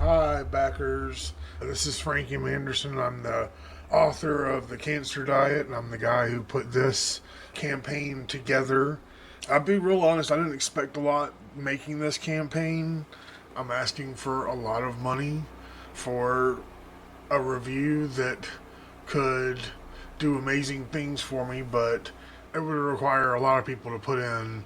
Hi, backers. This is Frankie Manderson. I'm the author of The Cancer Diet, and I'm the guy who put this campaign together. I'll be real honest, I didn't expect a lot making this campaign. I'm asking for a lot of money for a review that could do amazing things for me, but it would require a lot of people to put in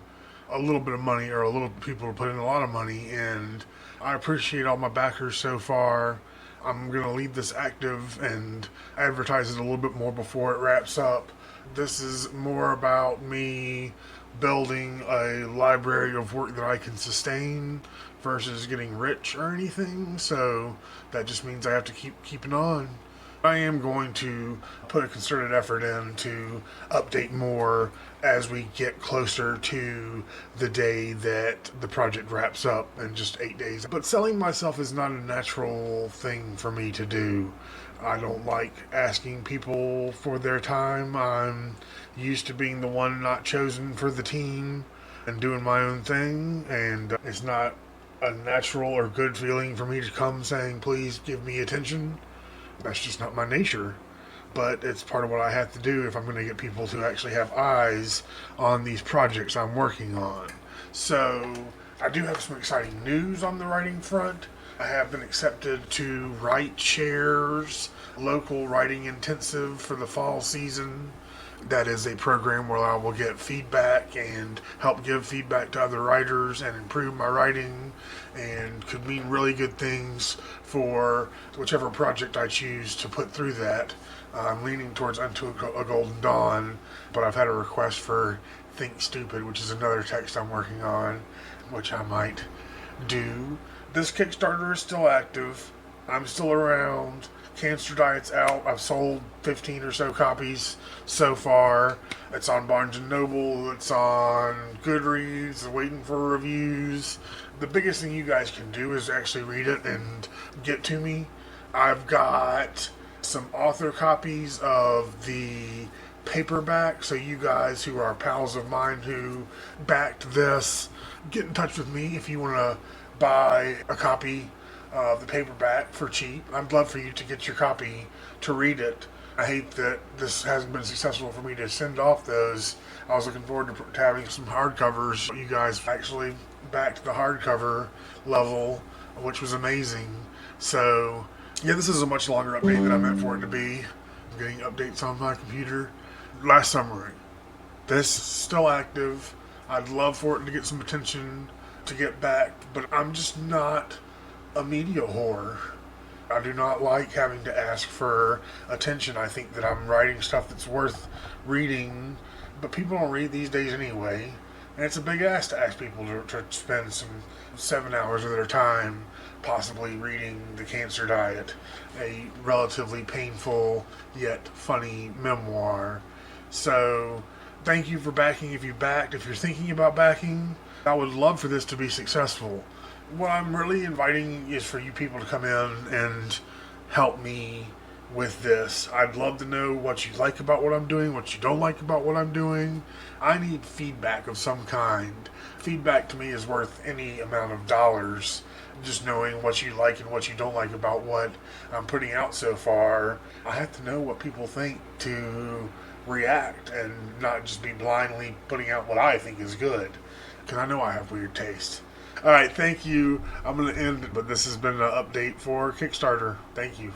a little bit of money, or a little people to put in a lot of money, and I appreciate all my backers so far. I'm going to leave this active and advertise it a little bit more before it wraps up. This is more about me building a library of work that I can sustain versus getting rich or anything, so that just means I have to keep keeping on. I am going to put a concerted effort in to update more as we get closer to the day that the project wraps up in just 8 days. But selling myself is not a natural thing for me to do. I don't like asking people for their time. I'm used to being the one not chosen for the team and doing my own thing, and it's not a natural or good feeling for me to come saying, please give me attention. That's just not my nature, but it's part of what I have to do if I'm going to get people to actually have eyes on these projects I'm working on. So I do have some exciting news on the writing front. I have been accepted to Write Share's local writing intensive for the fall season. That is a program where I will get feedback and help give feedback to other writers and improve my writing, and could mean really good things for whichever project I choose to put through that. I'm leaning towards Unto a Golden Dawn, but I've had a request for Think Stupid, which is another text I'm working on, which I might do. This Kickstarter is still active. I'm still around. Cancer Diet's out. I've sold 15 or so copies so far. It's on Barnes & Noble. It's on Goodreads. Waiting for reviews. The biggest thing you guys can do is actually read it and get to me. I've got some author copies of the paperback, so you guys who are pals of mine who backed this, get in touch with me if you want to buy a copy of the paperback for cheap. I'd love for you to get your copy to read it. I hate that this hasn't been successful for me to send off those. I was looking forward to having some hardcovers. You guys actually backed the hardcover level, which was amazing. So, yeah, this is a much longer update than I meant for it to be. I'm getting updates on my computer. Last summary. This is still active. I'd love for it to get some attention, to get backed, but I'm just not a media whore. I do not like having to ask for attention. I think that I'm writing stuff that's worth reading, but people don't read these days anyway. And it's a big ask to ask people to spend some 7 hours of their time possibly reading The Cancer Diet, a relatively painful yet funny memoir. So, thank you for backing if you backed. If you're thinking about backing, I would love for this to be successful. What I'm really inviting is for you people to come in and help me with this. I'd love to know what you like about what I'm doing, what you don't like about what I'm doing. I need feedback of some kind. Feedback to me is worth any amount of dollars. Just knowing what you like and what you don't like about what I'm putting out so far. I have to know what people think to react and not just be blindly putting out what I think is good, because I know I have weird taste. Alright, thank you. I'm going to end, but this has been an update for Kickstarter. Thank you.